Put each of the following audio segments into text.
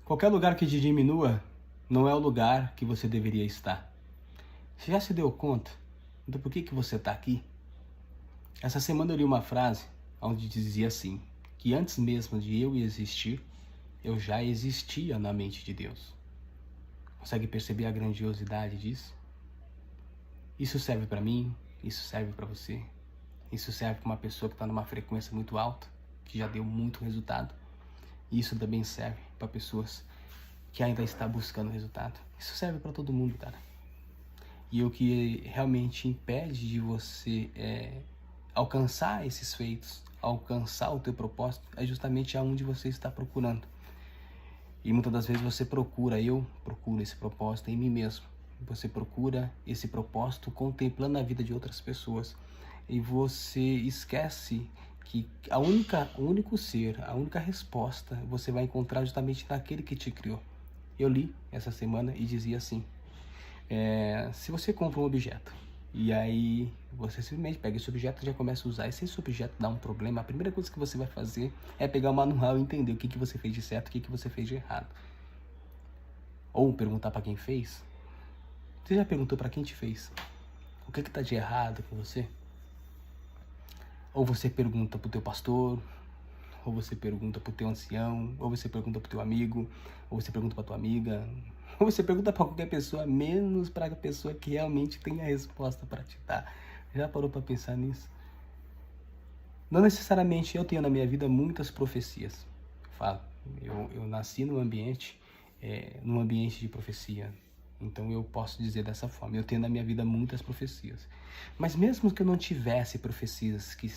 Qualquer lugar que te diminua não é o lugar que você deveria estar. Você já se deu conta do porquê que você está aqui? Essa semana eu li uma frase onde dizia assim, que antes mesmo de eu existir, eu já existia na mente de Deus. Consegue perceber a grandiosidade disso? Isso serve para mim, isso serve para você, isso serve para uma pessoa que está numa frequência muito alta, que já deu muito resultado. E isso também serve para pessoas que ainda estão buscando resultado. Isso serve para todo mundo, cara. E o que realmente impede de você alcançar esses feitos, alcançar o teu propósito, é justamente aonde você está procurando. E muitas das vezes você procura, eu procuro esse propósito em mim mesmo. Você procura esse propósito contemplando a vida de outras pessoas. E você esquece que o único ser, a única resposta você vai encontrar justamente naquele que te criou. Eu li essa semana e dizia assim, se você compra um objeto e aí você simplesmente pega esse objeto e já começa a usar, e se esse objeto dá um problema, a primeira coisa que você vai fazer é pegar o manual e entender o que você fez de certo, o que você fez de errado. Ou perguntar para quem fez. Você já perguntou para quem te fez? O que está de errado com você? Ou você pergunta pro teu pastor, ou você pergunta pro teu ancião, ou você pergunta pro teu amigo, ou você pergunta pra tua amiga, ou você pergunta pra qualquer pessoa, menos pra pessoa que realmente tem a resposta para te dar. Já parou pra pensar nisso? Não necessariamente eu tenho na minha vida muitas profecias. Eu nasci num ambiente de profecia. Então eu posso dizer dessa forma, eu tenho na minha vida muitas profecias. Mas mesmo que eu não tivesse profecias que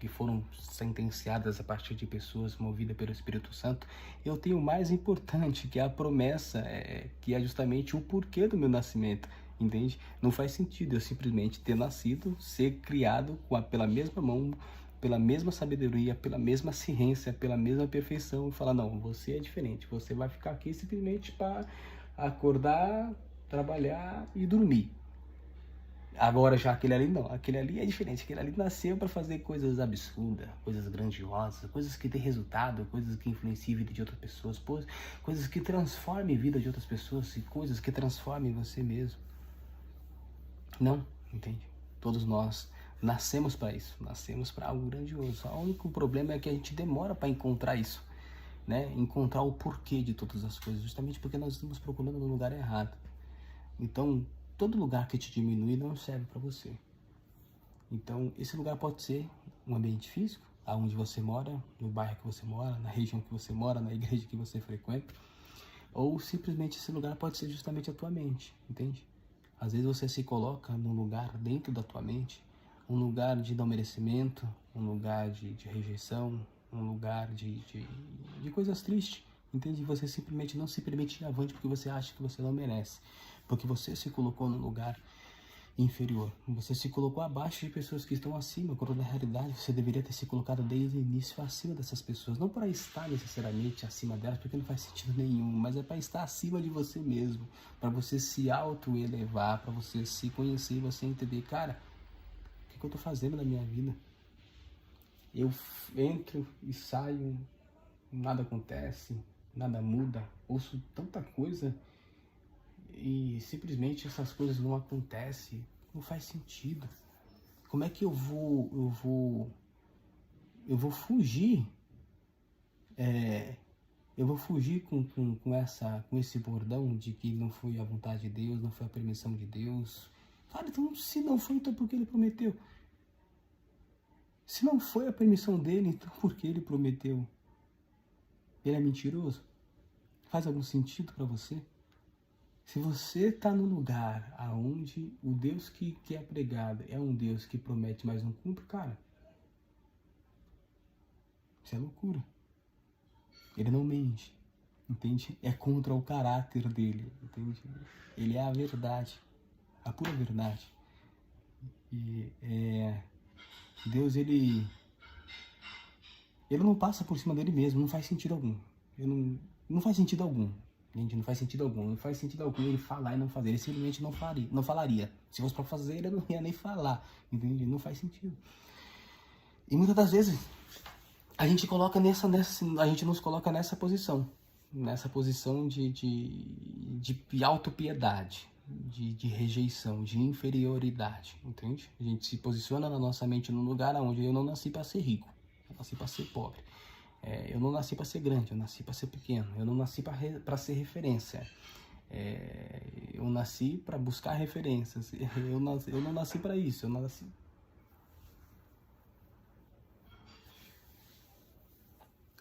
foram sentenciadas a partir de pessoas movidas pelo Espírito Santo, eu tenho o mais importante, que é a promessa, que é justamente o porquê do meu nascimento, entende? Não faz sentido eu simplesmente ter nascido, ser criado pela mesma mão, pela mesma sabedoria, pela mesma ciência, pela mesma perfeição, e falar, não, você é diferente, você vai ficar aqui simplesmente para acordar, trabalhar e dormir. Agora já aquele ali não, aquele ali é diferente, aquele ali nasceu para fazer coisas absurdas, coisas grandiosas, coisas que têm resultado, coisas que influenciam a vida de outras pessoas, coisas que transformem a vida de outras pessoas e coisas que transformem você mesmo. Não, entende? Todos nós nascemos para isso, nascemos para algo grandioso. O único problema é que a gente demora para encontrar isso, né? Encontrar o porquê de todas as coisas, justamente porque nós estamos procurando no lugar errado. Então, todo lugar que te diminui não serve para você. Então, esse lugar pode ser um ambiente físico, aonde você mora, no bairro que você mora, na região que você mora, na igreja que você frequenta, ou simplesmente esse lugar pode ser justamente a tua mente, entende? Às vezes você se coloca num lugar dentro da tua mente, um lugar de não merecimento, um lugar de rejeição, um lugar de coisas tristes, entende? Você simplesmente não se permite ir avante porque você acha que você não merece, porque você se colocou num lugar inferior, você se colocou abaixo de pessoas que estão acima, quando na realidade você deveria ter se colocado desde o início acima dessas pessoas, não para estar necessariamente acima delas, porque não faz sentido nenhum, mas é para estar acima de você mesmo, para você se auto-elevar, para você se conhecer, você entender, cara, o que eu tô fazendo na minha vida? Eu entro e saio, nada acontece, nada muda, ouço tanta coisa e simplesmente essas coisas não acontecem, não faz sentido. Como é que eu vou fugir? Eu vou fugir com esse bordão de que não foi a vontade de Deus, não foi a permissão de Deus. Cara, então se não foi, então por que ele prometeu? Se não foi a permissão dele, então por que ele prometeu? Ele é mentiroso? Faz algum sentido para você? Se você está no lugar aonde o Deus que é pregado é um Deus que promete, mas não cumpre, cara, isso é loucura. Ele não mente, entende? É contra o caráter dele, entende? Ele é a verdade, a pura verdade. E Deus, ele não passa por cima dele mesmo, não faz sentido algum. Não faz sentido algum. Gente, não faz sentido algum. Não faz sentido algum ele falar e não fazer. Ele simplesmente não falaria. Se fosse para fazer, ele não ia nem falar. Entende? Não faz sentido. E muitas das vezes a gente coloca a gente nos coloca nessa posição. nessa posição de autopiedade, de rejeição, de inferioridade, entende? A gente se posiciona na nossa mente num lugar onde eu não nasci para ser rico, eu nasci para ser pobre. Eu não nasci para ser grande, eu nasci para ser pequeno. Eu não nasci para ser referência. Eu nasci para buscar referências. Eu não nasci para isso. Eu nasci...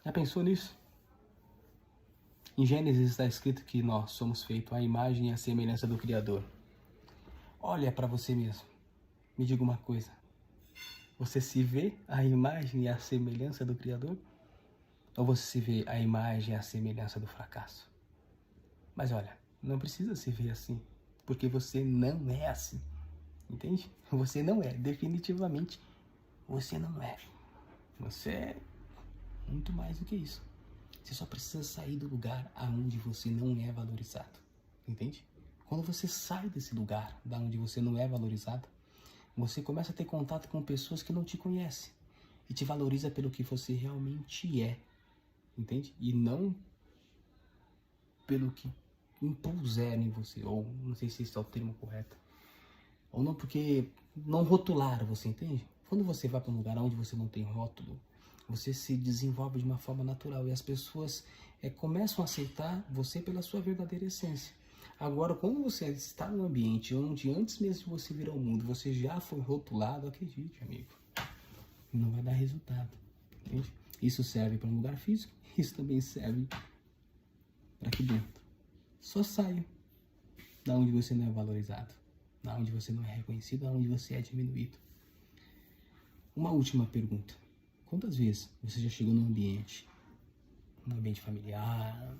Já pensou nisso? Em Gênesis está escrito que nós somos feitos à imagem e à semelhança do Criador. Olha para você mesmo. Me diga uma coisa. Você se vê à imagem e à semelhança do Criador? Ou você se vê à imagem e à semelhança do fracasso? Mas olha, não precisa se ver assim, porque você não é assim, entende? Você não é, definitivamente, você não é. Você é muito mais do que isso. Você só precisa sair do lugar aonde você não é valorizado, entende? Quando você sai desse lugar, da onde você não é valorizado, você começa a ter contato com pessoas que não te conhecem e te valoriza pelo que você realmente é, entende? E não pelo que impuseram em você, ou não sei se esse é o termo correto, ou não porque não rotularam você, entende? Quando você vai para um lugar onde você não tem rótulo, você se desenvolve de uma forma natural e as pessoas começam a aceitar você pela sua verdadeira essência. Agora, quando você está num ambiente onde antes mesmo de você vir ao mundo, você já foi rotulado, acredite, amigo, não vai dar resultado, entende? Isso serve para um lugar físico, isso também serve para aqui dentro. Só saia da onde você não é valorizado, da onde você não é reconhecido, da onde você é diminuído. Uma última pergunta. Quantas vezes você já chegou num ambiente familiar,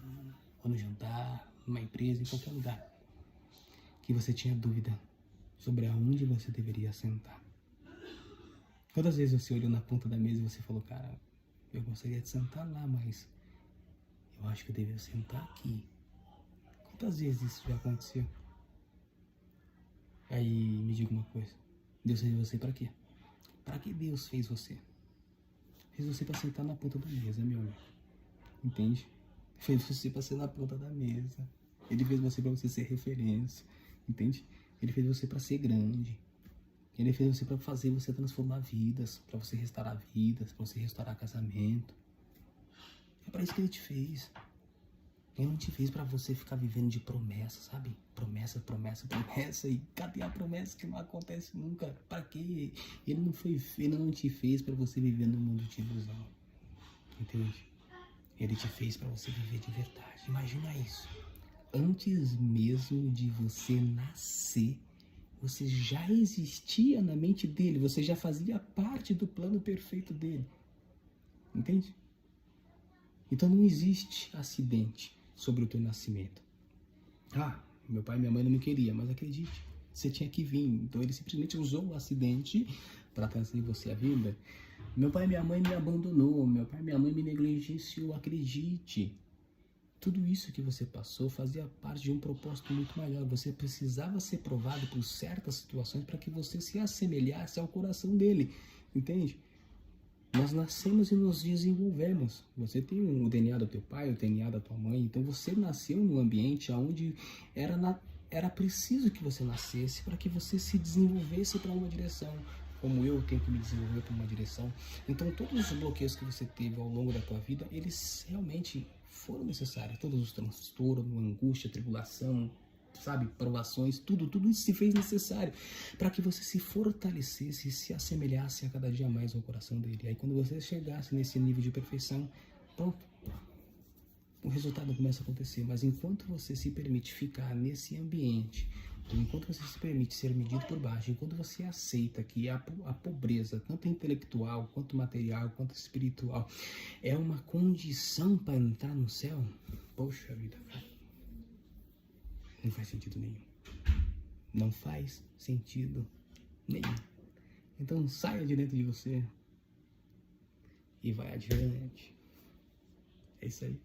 ou no jantar, numa empresa, em qualquer lugar, que você tinha dúvida sobre aonde você deveria sentar? Quantas vezes você olhou na ponta da mesa e você falou, cara, eu gostaria de sentar lá, mas eu acho que eu deveria sentar aqui. Quantas vezes isso já aconteceu? Aí me diga uma coisa, Deus fez você para quê? Para que Deus fez você? Fez você para sentar na ponta da mesa, meu amigo. Entende? Fez você para ser na ponta da mesa. Ele fez você para você ser referência. Entende? Ele fez você para ser grande. Ele fez você para fazer você transformar vidas, para você restaurar vidas, para você restaurar casamento. É para isso que ele te fez. Ele não te fez para você ficar vivendo de promessa, sabe? Promessa, promessa, promessa. E cadê a promessa que não acontece nunca? Para quê? Ele não te fez para você viver num mundo de ilusão. Entende? Ele te fez para você viver de verdade. Imagina isso. Antes mesmo de você nascer, você já existia na mente dele. Você já fazia parte do plano perfeito dele. Entende? Então não existe acidente sobre o teu nascimento. Ah, meu pai e minha mãe não me queriam, mas acredite, você tinha que vir. Então ele simplesmente usou o acidente para trazer você à vida. Meu pai e minha mãe me abandonou, meu pai e minha mãe me negligenciou, acredite. Tudo isso que você passou fazia parte de um propósito muito maior. Você precisava ser provado por certas situações para que você se assemelhasse ao coração dele, entende? Nós nascemos e nos desenvolvemos. Você tem o DNA do teu pai, o DNA da tua mãe, então você nasceu num ambiente onde era preciso que você nascesse para que você se desenvolvesse para uma direção, como eu tenho que me desenvolver para uma direção. Então todos os bloqueios que você teve ao longo da tua vida, eles realmente foram necessários. Todos os transtornos, angústia, tribulação, sabe, provações, tudo isso se fez necessário para que você se fortalecesse e se assemelhasse a cada dia mais ao coração dele. Aí quando você chegasse nesse nível de perfeição, pronto, o resultado começa a acontecer. Mas enquanto você se permite ficar nesse ambiente, enquanto você se permite ser medido por baixo, enquanto você aceita que a pobreza, tanto intelectual, quanto material, quanto espiritual, é uma condição para entrar no céu, poxa vida, cara, não faz sentido nenhum. Não faz sentido nenhum. Então saia de dentro de você e vai adiante. É isso aí.